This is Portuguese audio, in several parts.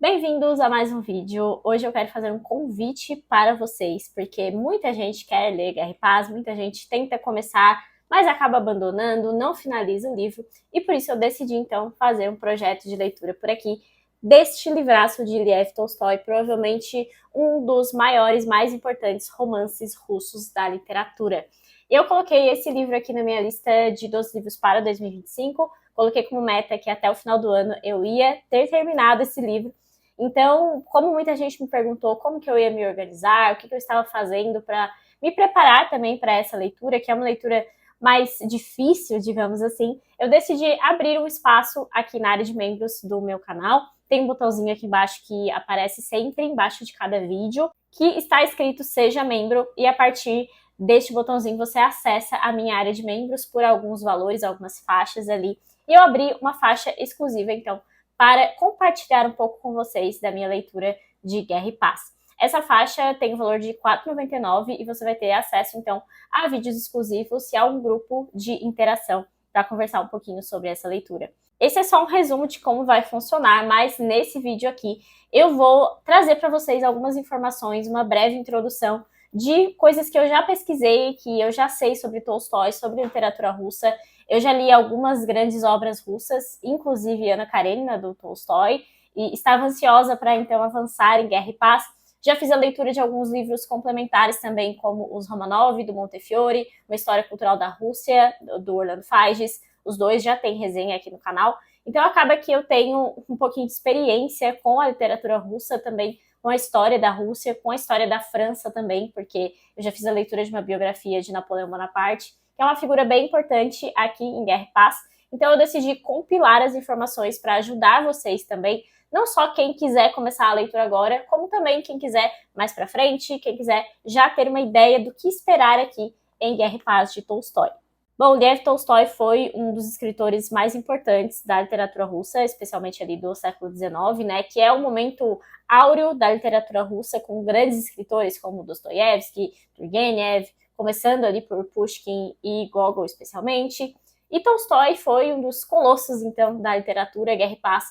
Bem-vindos a mais um vídeo. Hoje eu quero fazer um convite para vocês, porque muita gente quer ler Guerra e Paz, muita gente tenta começar, mas acaba abandonando, não finaliza o livro, e por isso eu decidi então fazer um projeto de leitura por aqui deste livraço de Lev Tolstói, provavelmente um dos maiores, mais importantes romances russos da literatura. Eu coloquei esse livro aqui na minha lista de 12 livros para 2025, coloquei como meta que até o final do ano eu ia ter terminado esse livro. Então, como muita gente me perguntou como que eu ia me organizar, o que eu estava fazendo para me preparar também para essa leitura, que é uma leitura mais difícil, digamos assim, eu decidi abrir um espaço aqui na área de membros do meu canal. Tem um botãozinho aqui embaixo que aparece sempre embaixo de cada vídeo, que está escrito Seja Membro, e a partir deste botãozinho você acessa a minha área de membros por alguns valores, algumas faixas ali. E eu abri uma faixa exclusiva, então, para compartilhar um pouco com vocês da minha leitura de Guerra e Paz. Essa faixa tem o valor de R$ 4,99 e você vai ter acesso, então, a vídeos exclusivos e a um grupo de interação para conversar um pouquinho sobre essa leitura. Esse é só um resumo de como vai funcionar, mas nesse vídeo aqui eu vou trazer para vocês algumas informações, uma breve introdução de coisas que eu já pesquisei, que eu já sei sobre Tolstói, sobre literatura russa. Eu já li algumas grandes obras russas, inclusive Ana Karenina, do Tolstói, e estava ansiosa para então avançar em Guerra e Paz. Já fiz a leitura de alguns livros complementares também, como os Romanov, do Montefiore, Uma História Cultural da Rússia, do Orlando Fages. Os dois já têm resenha aqui no canal. Então acaba que eu tenho um pouquinho de experiência com a literatura russa também, com a história da Rússia, com a história da França também, porque eu já fiz a leitura de uma biografia de Napoleão Bonaparte, que é uma figura bem importante aqui em Guerra e Paz. Então eu decidi compilar as informações para ajudar vocês também, não só quem quiser começar a leitura agora, como também quem quiser mais para frente, quem quiser já ter uma ideia do que esperar aqui em Guerra e Paz de Tolstói. Bom, Lev Tolstói foi um dos escritores mais importantes da literatura russa, especialmente ali do século XIX, né, que é o momento áureo da literatura russa, com grandes escritores como Dostoiévski, Turgenev, começando ali por Pushkin e Gogol especialmente. E Tolstói foi um dos colossos, então, da literatura. Guerra e Paz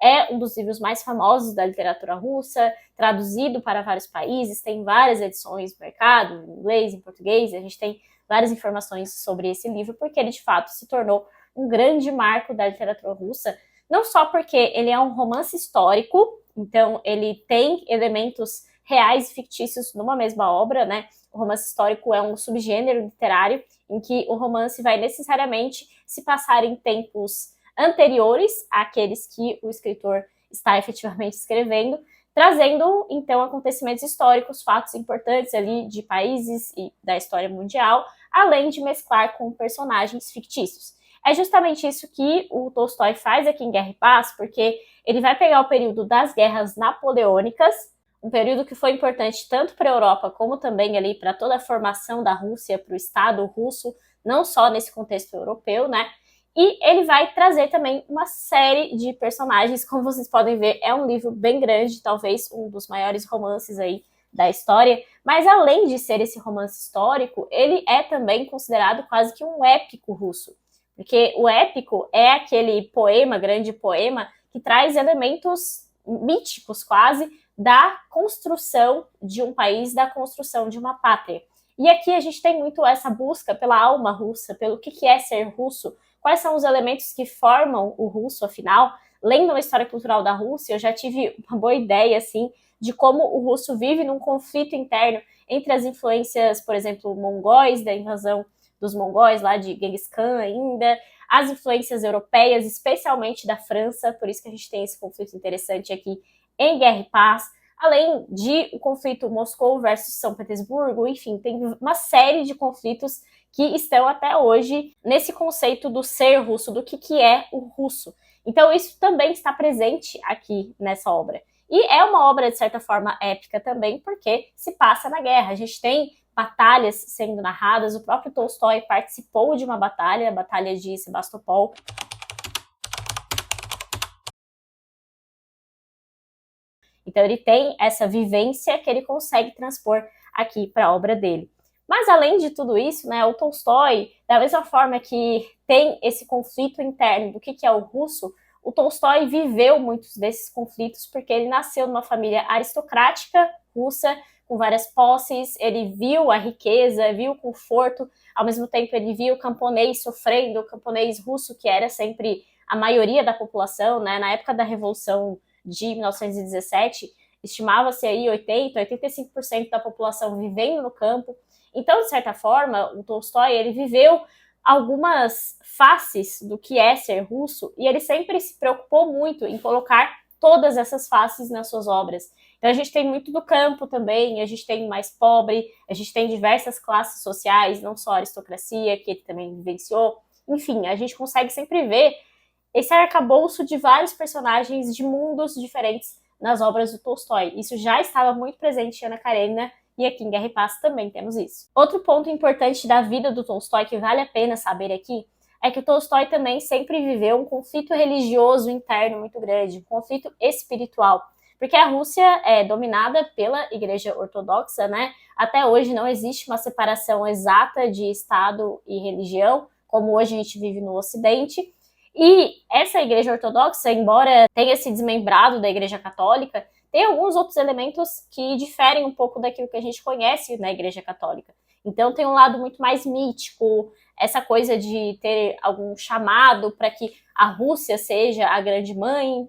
é um dos livros mais famosos da literatura russa, traduzido para vários países, tem várias edições no mercado, em inglês, em português, a gente tem várias informações sobre esse livro, porque ele de fato se tornou um grande marco da literatura russa, não só porque ele é um romance histórico, então ele tem elementos reais e fictícios numa mesma obra, né? O romance histórico é um subgênero literário em que o romance vai necessariamente se passar em tempos anteriores àqueles que o escritor está efetivamente escrevendo, trazendo, então, acontecimentos históricos, fatos importantes ali de países e da história mundial, além de mesclar com personagens fictícios. É justamente isso que o Tolstói faz aqui em Guerra e Paz, porque ele vai pegar o período das guerras napoleônicas, um período que foi importante tanto para a Europa como também ali para toda a formação da Rússia, para o Estado russo, não só nesse contexto europeu, né? E ele vai trazer também uma série de personagens, como vocês podem ver, é um livro bem grande, talvez um dos maiores romances aí da história, mas além de ser esse romance histórico, ele é também considerado quase que um épico russo, porque o épico é aquele poema, grande poema, que traz elementos míticos quase da construção de um país, da construção de uma pátria. E aqui a gente tem muito essa busca pela alma russa, pelo que é ser russo, quais são os elementos que formam o russo, afinal. Lendo a história cultural da Rússia, eu já tive uma boa ideia, assim, de como o russo vive num conflito interno entre as influências, por exemplo, mongóis, da invasão dos mongóis lá de Genghis Khan ainda, as influências europeias, especialmente da França, por isso que a gente tem esse conflito interessante aqui em Guerra e Paz, além de o conflito Moscou versus São Petersburgo, enfim, tem uma série de conflitos que estão até hoje nesse conceito do ser russo, do que é o russo. Então isso também está presente aqui nessa obra. E é uma obra, de certa forma, épica também, porque se passa na guerra. A gente tem batalhas sendo narradas, o próprio Tolstói participou de uma batalha, a Batalha de Sebastopol. Então ele tem essa vivência que ele consegue transpor aqui para a obra dele. Mas além de tudo isso, né, o Tolstói, da mesma forma que tem esse conflito interno do que é o russo o Tolstói viveu muitos desses conflitos porque ele nasceu numa família aristocrática russa, com várias posses, ele viu a riqueza, viu o conforto, ao mesmo tempo ele viu o camponês sofrendo, o camponês russo, que era sempre a maioria da população, né? Na época da Revolução de 1917, estimava-se aí 85% da população vivendo no campo. Então, de certa forma, o Tolstói, ele viveu algumas faces do que é ser russo, e ele sempre se preocupou muito em colocar todas essas faces nas suas obras. Então a gente tem muito do campo também, a gente tem mais pobre, a gente tem diversas classes sociais, não só a aristocracia, que ele também vivenciou. Enfim, a gente consegue sempre ver esse arcabouço de vários personagens de mundos diferentes nas obras do Tolstói. Isso já estava muito presente em Ana Karenina, e aqui em Guerra e Paz também temos isso. Outro ponto importante da vida do Tolstói que vale a pena saber aqui é que o Tolstói também sempre viveu um conflito religioso interno muito grande, um conflito espiritual. Porque a Rússia é dominada pela Igreja Ortodoxa, né? Até hoje não existe uma separação exata de Estado e religião, como hoje a gente vive no Ocidente. E essa Igreja Ortodoxa, embora tenha se desmembrado da Igreja Católica, tem alguns outros elementos que diferem um pouco daquilo que a gente conhece na Igreja Católica. Então tem um lado muito mais mítico, essa coisa de ter algum chamado para que a Rússia seja a grande mãe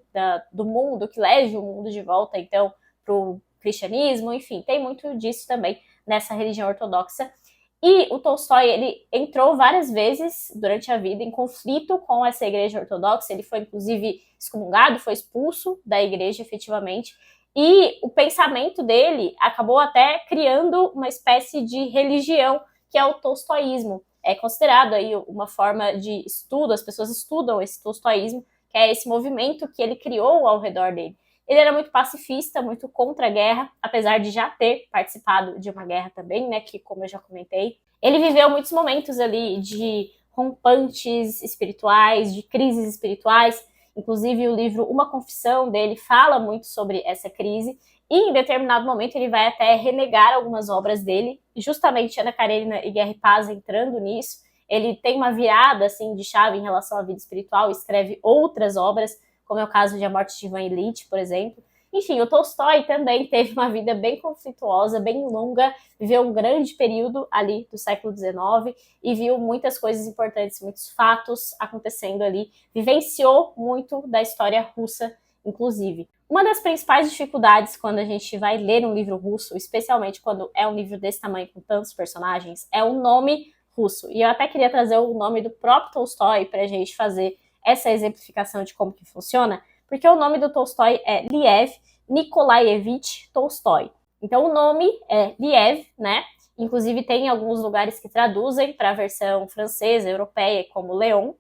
do mundo, que leve o mundo de volta, então, para o cristianismo, enfim, tem muito disso também nessa religião ortodoxa. E o Tolstói, ele entrou várias vezes durante a vida em conflito com essa igreja ortodoxa, ele foi inclusive excomungado, foi expulso da igreja efetivamente, e o pensamento dele acabou até criando uma espécie de religião, que é o tolstoísmo. É considerado aí uma forma de estudo, as pessoas estudam esse tolstoísmo, que é esse movimento que ele criou ao redor dele. Ele era muito pacifista, muito contra a guerra, apesar de já ter participado de uma guerra também, né, que como eu já comentei. Ele viveu muitos momentos ali de rompantes espirituais, de crises espirituais, inclusive o livro Uma Confissão dele fala muito sobre essa crise, e em determinado momento ele vai até renegar algumas obras dele, justamente Ana Karenina e Guerra e Paz entrando nisso. Ele tem uma virada assim, de chave em relação à vida espiritual, escreve outras obras, como é o caso de A Morte de Ivan Ilitch, por exemplo. Enfim, o Tolstói também teve uma vida bem conflituosa, bem longa, viveu um grande período ali do século XIX e viu muitas coisas importantes, muitos fatos acontecendo ali, vivenciou muito da história russa, inclusive. Uma das principais dificuldades quando a gente vai ler um livro russo, especialmente quando é um livro desse tamanho com tantos personagens, é o nome russo. E eu até queria trazer o nome do próprio Tolstói para a gente fazer essa exemplificação de como que funciona, porque o nome do Tolstói é Lev Nikolaevich Tolstói. Então o nome é Liev, né? Inclusive tem alguns lugares que traduzem para a versão francesa, europeia, como Leon.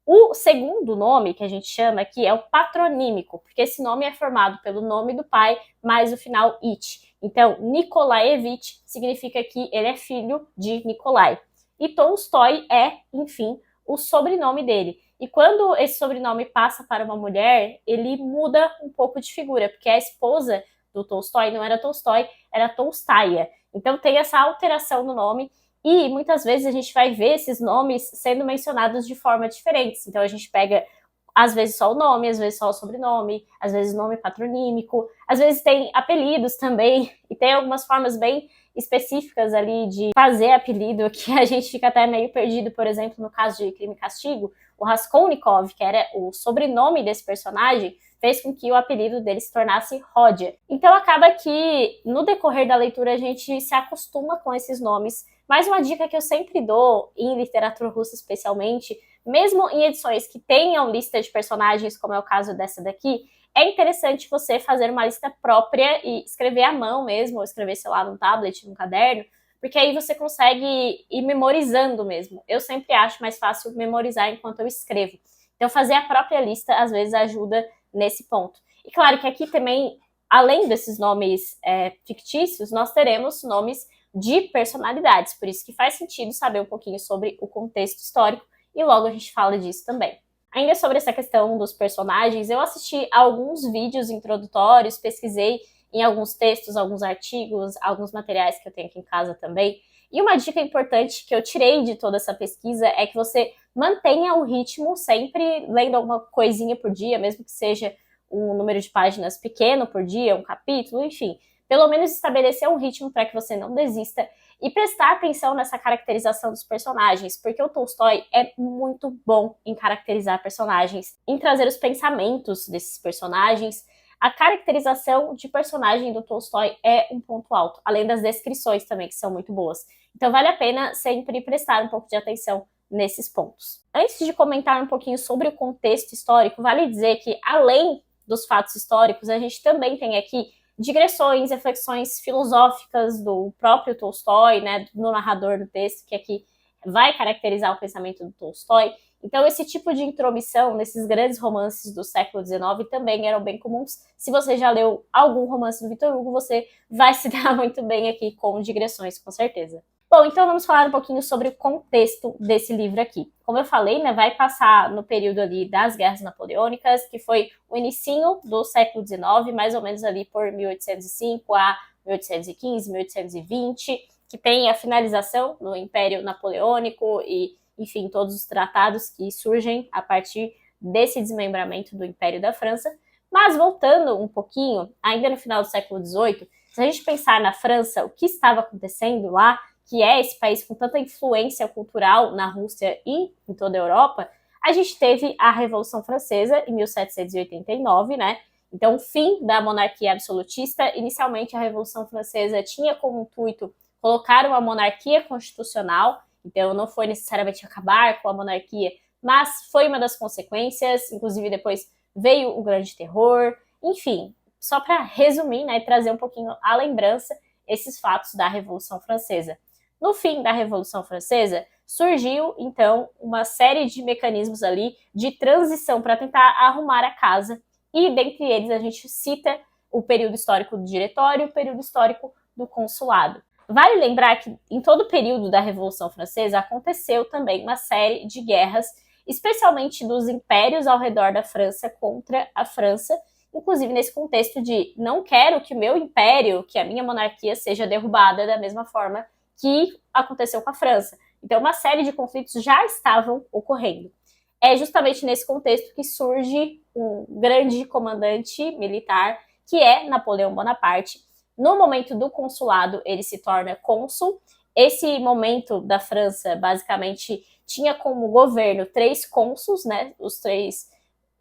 O segundo nome que a gente chama aqui é o patronímico, porque esse nome é formado pelo nome do pai mais o final it. Então, Nikolaevich significa que ele é filho de Nikolai. E Tolstói é, enfim, o sobrenome dele. E quando esse sobrenome passa para uma mulher, ele muda um pouco de figura, porque a esposa do Tolstói não era Tolstói, era Tolstaia. Então tem essa alteração no nome, e muitas vezes a gente vai ver esses nomes sendo mencionados de forma diferente. Então a gente pega, às vezes, só o nome, às vezes só o sobrenome, às vezes nome patronímico, às vezes tem apelidos também, e tem algumas formas bem específicas ali de fazer apelido que a gente fica até meio perdido. Por exemplo, no caso de Crime e Castigo, o Raskolnikov, que era o sobrenome desse personagem, fez com que o apelido dele se tornasse Roger. Então acaba que no decorrer da leitura a gente se acostuma com esses nomes. Mas uma dica que eu sempre dou, em literatura russa especialmente, mesmo em edições que tenham lista de personagens, como é o caso dessa daqui, é interessante você fazer uma lista própria e escrever à mão mesmo, ou escrever, sei lá, num tablet, num caderno, porque aí você consegue ir memorizando mesmo. Eu sempre acho mais fácil memorizar enquanto eu escrevo. Então fazer a própria lista, às vezes, ajuda nesse ponto. E claro que aqui também, além desses nomes fictícios, nós teremos nomes de personalidades, por isso que faz sentido saber um pouquinho sobre o contexto histórico, e logo a gente fala disso também. Ainda sobre essa questão dos personagens, eu assisti a alguns vídeos introdutórios, pesquisei em alguns textos, alguns artigos, alguns materiais que eu tenho aqui em casa também. E uma dica importante que eu tirei de toda essa pesquisa é que você mantenha o ritmo sempre lendo alguma coisinha por dia, mesmo que seja um número de páginas pequeno por dia, um capítulo, enfim. Pelo menos estabelecer um ritmo para que você não desista e prestar atenção nessa caracterização dos personagens, porque o Tolstói é muito bom em caracterizar personagens, em trazer os pensamentos desses personagens. A caracterização de personagem do Tolstói é um ponto alto, além das descrições também, que são muito boas. Então vale a pena sempre prestar um pouco de atenção nesses pontos. Antes de comentar um pouquinho sobre o contexto histórico, vale dizer que, além dos fatos históricos, a gente também tem aqui digressões, reflexões filosóficas do próprio Tolstói, né, no narrador do texto, que aqui vai caracterizar o pensamento do Tolstói. Então, esse tipo de intromissão nesses grandes romances do século XIX também eram bem comuns. Se você já leu algum romance do Victor Hugo, você vai se dar muito bem aqui com digressões, com certeza. Bom, então vamos falar um pouquinho sobre o contexto desse livro aqui. Como eu falei, né, vai passar no período ali das Guerras Napoleônicas, que foi o inicinho do século XIX, mais ou menos ali por 1805 a 1815, 1820, que tem a finalização do Império Napoleônico e, enfim, todos os tratados que surgem a partir desse desmembramento do Império da França. Mas voltando um pouquinho, ainda no final do século XVIII, se a gente pensar na França, o que estava acontecendo lá, que é esse país com tanta influência cultural na Rússia e em toda a Europa, a gente teve a Revolução Francesa em 1789, né? Então, o fim da monarquia absolutista. Inicialmente, a Revolução Francesa tinha como intuito colocar uma monarquia constitucional, então não foi necessariamente acabar com a monarquia, mas foi uma das consequências. Inclusive, depois veio o Grande Terror. Enfim, só para resumir, né, e trazer um pouquinho a lembrança, esses fatos da Revolução Francesa. No fim da Revolução Francesa, surgiu, então, uma série de mecanismos ali de transição para tentar arrumar a casa, e dentre eles a gente cita o período histórico do diretório e o período histórico do consulado. Vale lembrar que em todo o período da Revolução Francesa aconteceu também uma série de guerras, especialmente dos impérios ao redor da França contra a França, inclusive nesse contexto de não quero que o meu império, que a minha monarquia seja derrubada da mesma forma que aconteceu com a França. Então, uma série de conflitos já estavam ocorrendo. É justamente nesse contexto que surge um grande comandante militar, que é Napoleão Bonaparte. No momento do consulado, ele se torna cônsul. Esse momento da França, basicamente, tinha como governo 3 cônsuls, né? Os 3,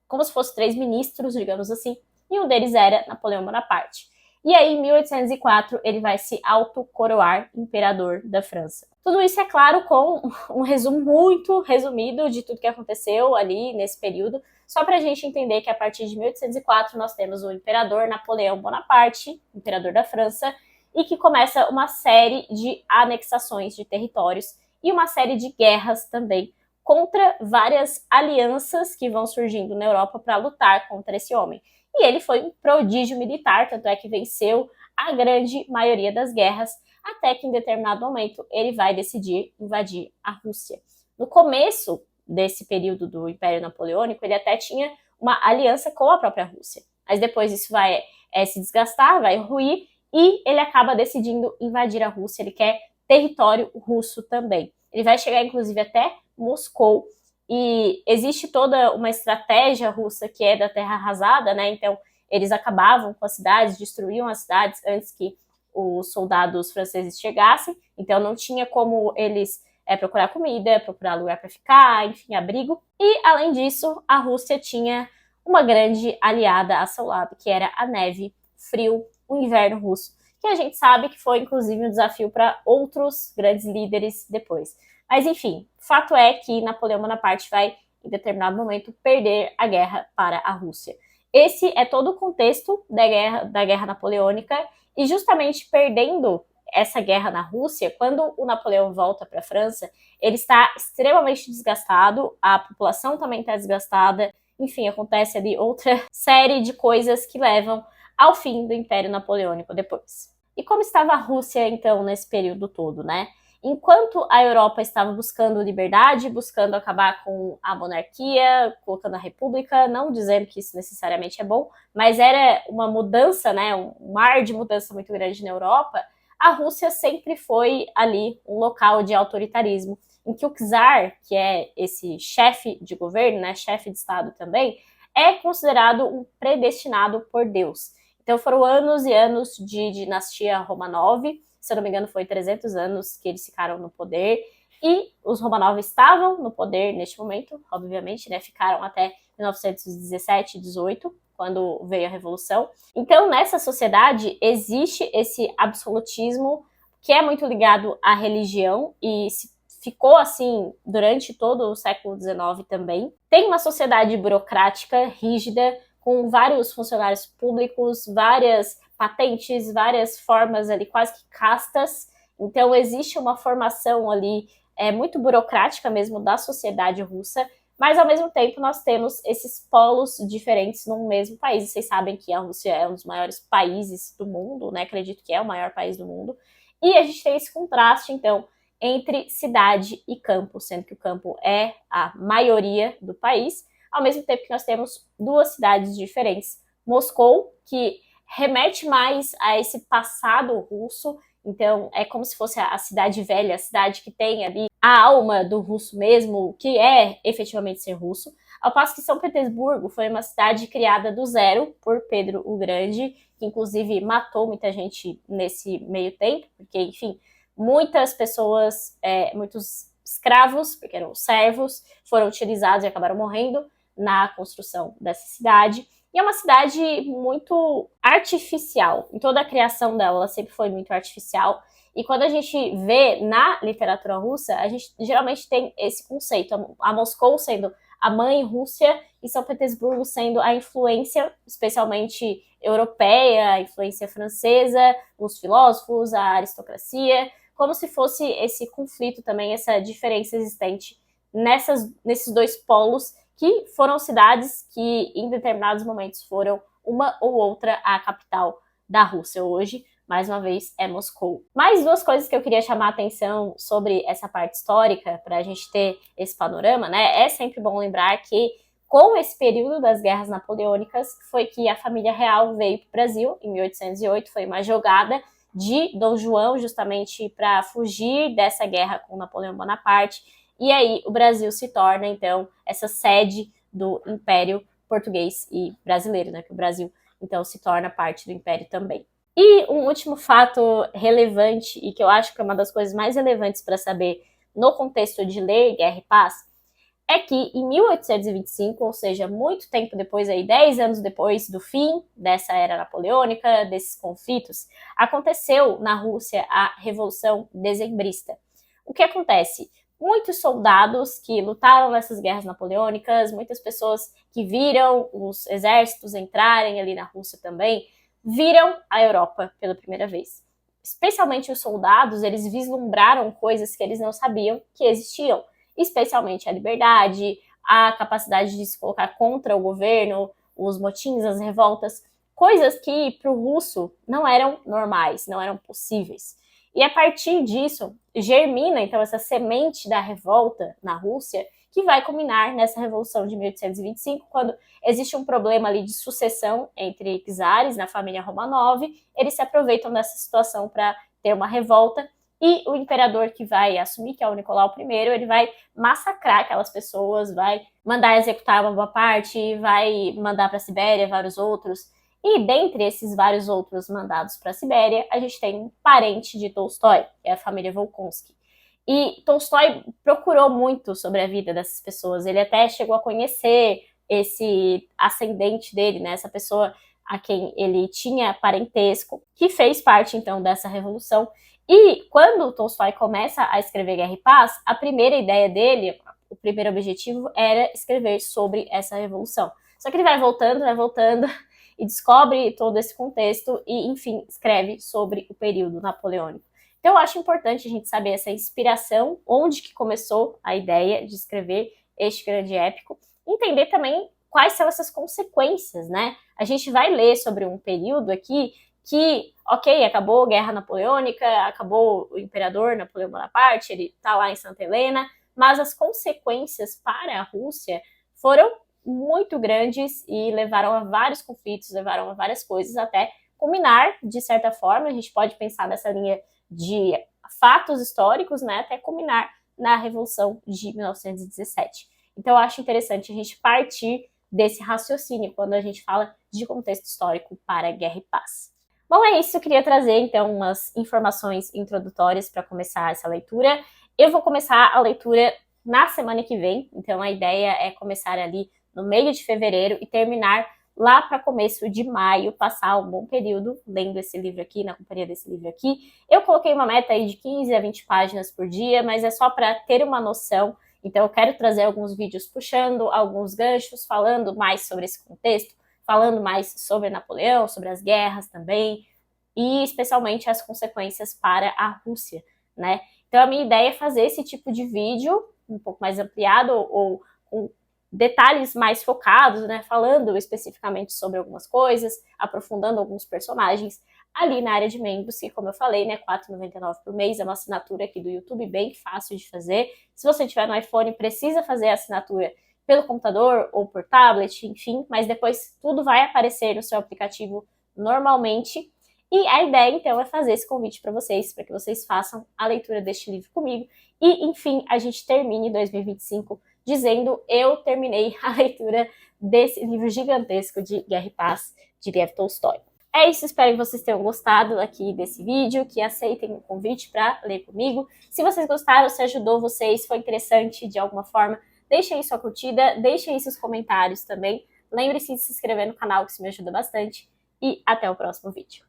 como se fossem 3 ministros, digamos assim, e um deles era Napoleão Bonaparte. E aí, em 1804, ele vai se autocoroar imperador da França. Tudo isso, é claro, com um resumo muito resumido de tudo que aconteceu ali nesse período, só para a gente entender que a partir de 1804 nós temos o imperador Napoleão Bonaparte, imperador da França, e que começa uma série de anexações de territórios e uma série de guerras também contra várias alianças que vão surgindo na Europa para lutar contra esse homem. E ele foi um prodígio militar, tanto é que venceu a grande maioria das guerras, até que em determinado momento ele vai decidir invadir a Rússia. No começo desse período do Império Napoleônico, ele até tinha uma aliança com a própria Rússia. Mas depois isso vai se desgastar, vai ruir, e ele acaba decidindo invadir a Rússia. Ele quer território russo também. Ele vai chegar, inclusive, até Moscou, e existe toda uma estratégia russa que é da terra arrasada, né? Então, eles acabavam com as cidades, destruíam as cidades antes que os soldados franceses chegassem. Então, não tinha como eles procurar comida, procurar lugar para ficar, enfim, abrigo. E, além disso, a Rússia tinha uma grande aliada a seu lado, que era a neve, frio, o inverno russo, que a gente sabe que foi, inclusive, um desafio para outros grandes líderes depois. Mas, enfim, fato é que Napoleão Bonaparte vai, em determinado momento, perder a guerra para a Rússia. Esse é todo o contexto da guerra napoleônica, e justamente perdendo essa guerra na Rússia, quando o Napoleão volta para a França, ele está extremamente desgastado, a população também está desgastada, enfim, acontece ali outra série de coisas que levam ao fim do Império Napoleônico depois. E como estava a Rússia, então, nesse período todo, né? Enquanto a Europa estava buscando liberdade, buscando acabar com a monarquia, colocando a república, não dizendo que isso necessariamente é bom, mas era uma mudança, né, um mar de mudança muito grande na Europa, a Rússia sempre foi ali um local de autoritarismo. em que o czar, que é esse chefe de governo, né, chefe de Estado também, é considerado um predestinado por Deus. Então foram anos e anos de dinastia Romanov, se eu não me engano foi 300 anos que eles ficaram no poder, e os Romanov estavam no poder neste momento, obviamente, né, ficaram até 1917, 18, quando veio a Revolução. Então, nessa sociedade, existe esse absolutismo que é muito ligado à religião e ficou assim durante todo o século XIX também. Tem uma sociedade burocrática, rígida, com vários funcionários públicos, várias patentes, várias formas ali, quase que castas. Então, existe uma formação ali muito burocrática mesmo da sociedade russa, mas ao mesmo tempo nós temos esses polos diferentes num mesmo país. Vocês sabem que a Rússia é um dos maiores países do mundo, né? Acredito que é o maior país do mundo. E a gente tem esse contraste, então, entre cidade e campo, sendo que o campo é a maioria do país, ao mesmo tempo que nós temos duas cidades diferentes. Moscou, que remete mais a esse passado russo, então é como se fosse a cidade velha, a cidade que tem ali a alma do russo mesmo, que é efetivamente ser russo, ao passo que São Petersburgo foi uma cidade criada do zero por Pedro o Grande, que inclusive matou muita gente nesse meio tempo, porque, enfim, muitas pessoas, muitos escravos, porque eram servos, foram utilizados e acabaram morrendo na construção dessa cidade. E é uma cidade muito artificial. Em toda a criação dela, ela sempre foi muito artificial. E quando a gente vê na literatura russa, a gente geralmente tem esse conceito. A Moscou sendo a mãe Rússia e São Petersburgo sendo a influência, especialmente europeia, a influência francesa, os filósofos, a aristocracia, como se fosse esse conflito também, essa diferença existente nesses dois polos, que foram cidades que em determinados momentos foram uma ou outra a capital da Rússia. Hoje, mais uma vez, é Moscou. Mais duas coisas que eu queria chamar a atenção sobre essa parte histórica, para a gente ter esse panorama, né? É sempre bom lembrar que com esse período das guerras napoleônicas foi que a família real veio para o Brasil, em 1808, foi uma jogada de Dom João, justamente para fugir dessa guerra com Napoleão Bonaparte, e aí o Brasil se torna, então, essa sede do Império Português e Brasileiro, né? Que o Brasil, então, se torna parte do Império também. E um último fato relevante, e que eu acho que é uma das coisas mais relevantes para saber no contexto de ler Guerra e Paz, é que em 1825, ou seja, muito tempo depois, aí, 10 anos depois do fim dessa era napoleônica, desses conflitos, aconteceu na Rússia a Revolução Dezembrista. O que acontece? Muitos soldados que lutaram nessas guerras napoleônicas, muitas pessoas que viram os exércitos entrarem ali na Rússia também, viram a Europa pela primeira vez. Especialmente os soldados, eles vislumbraram coisas que eles não sabiam que existiam, especialmente a liberdade, a capacidade de se colocar contra o governo, os motins, as revoltas, coisas que para o russo não eram normais, não eram possíveis. E a partir disso, germina, então, essa semente da revolta na Rússia, que vai culminar nessa Revolução de 1825, quando existe um problema ali de sucessão entre czares na família Romanov, eles se aproveitam dessa situação para ter uma revolta, e o imperador que vai assumir, que é o Nicolau I, ele vai massacrar aquelas pessoas, vai mandar executar uma boa parte, vai mandar para a Sibéria vários outros. E dentre esses vários outros mandados para a Sibéria, a gente tem um parente de Tolstói, que é a família Volkonsky. E Tolstói procurou muito sobre a vida dessas pessoas. Ele até chegou a conhecer esse ascendente dele, né? Essa pessoa a quem ele tinha parentesco, que fez parte, então, dessa revolução. E quando Tolstói começa a escrever Guerra e Paz, a primeira ideia dele, o primeiro objetivo, era escrever sobre essa revolução. Só que ele vai voltando, e descobre todo esse contexto e, enfim, escreve sobre o período napoleônico. Então, eu acho importante a gente saber essa inspiração, onde que começou a ideia de escrever este grande épico, entender também quais são essas consequências, né? A gente vai ler sobre um período aqui que, ok, acabou a Guerra Napoleônica, acabou o imperador Napoleão Bonaparte, ele está lá em Santa Helena, mas as consequências para a Rússia foram muito grandes e levaram a vários conflitos, levaram a várias coisas, até culminar, de certa forma, a gente pode pensar nessa linha de fatos históricos, né, até culminar na Revolução de 1917. Então, eu acho interessante a gente partir desse raciocínio quando a gente fala de contexto histórico para Guerra e Paz. Bom, é isso. Eu queria trazer, então, umas informações introdutórias para começar essa leitura. Eu vou começar a leitura na semana que vem, então a ideia é começar ali no meio de fevereiro e terminar lá para começo de maio, passar um bom período lendo esse livro aqui, na companhia desse livro aqui. Eu coloquei uma meta aí de 15 a 20 páginas por dia, mas é só para ter uma noção. Então eu quero trazer alguns vídeos puxando alguns ganchos, falando mais sobre esse contexto, falando mais sobre Napoleão, sobre as guerras também, e especialmente as consequências para a Rússia, né? Então a minha ideia é fazer esse tipo de vídeo um pouco mais ampliado ou com detalhes mais focados, né? Falando especificamente sobre algumas coisas, aprofundando alguns personagens ali na área de membros, que como eu falei, né, R$ 4,99 por mês, é uma assinatura aqui do YouTube bem fácil de fazer. Se você tiver no iPhone, precisa fazer a assinatura pelo computador ou por tablet, enfim, mas depois tudo vai aparecer no seu aplicativo normalmente. E a ideia, então, é fazer esse convite para vocês, para que vocês façam a leitura deste livro comigo. E, enfim, a gente termine 2025 dizendo: eu terminei a leitura desse livro gigantesco de Guerra e Paz, de Lev Tolstói. É isso, espero que vocês tenham gostado aqui desse vídeo, que aceitem o convite para ler comigo. Se vocês gostaram, se ajudou vocês, foi interessante de alguma forma, deixem aí sua curtida, deixem aí seus comentários também. Lembre-se de se inscrever no canal, que isso me ajuda bastante. E até o próximo vídeo.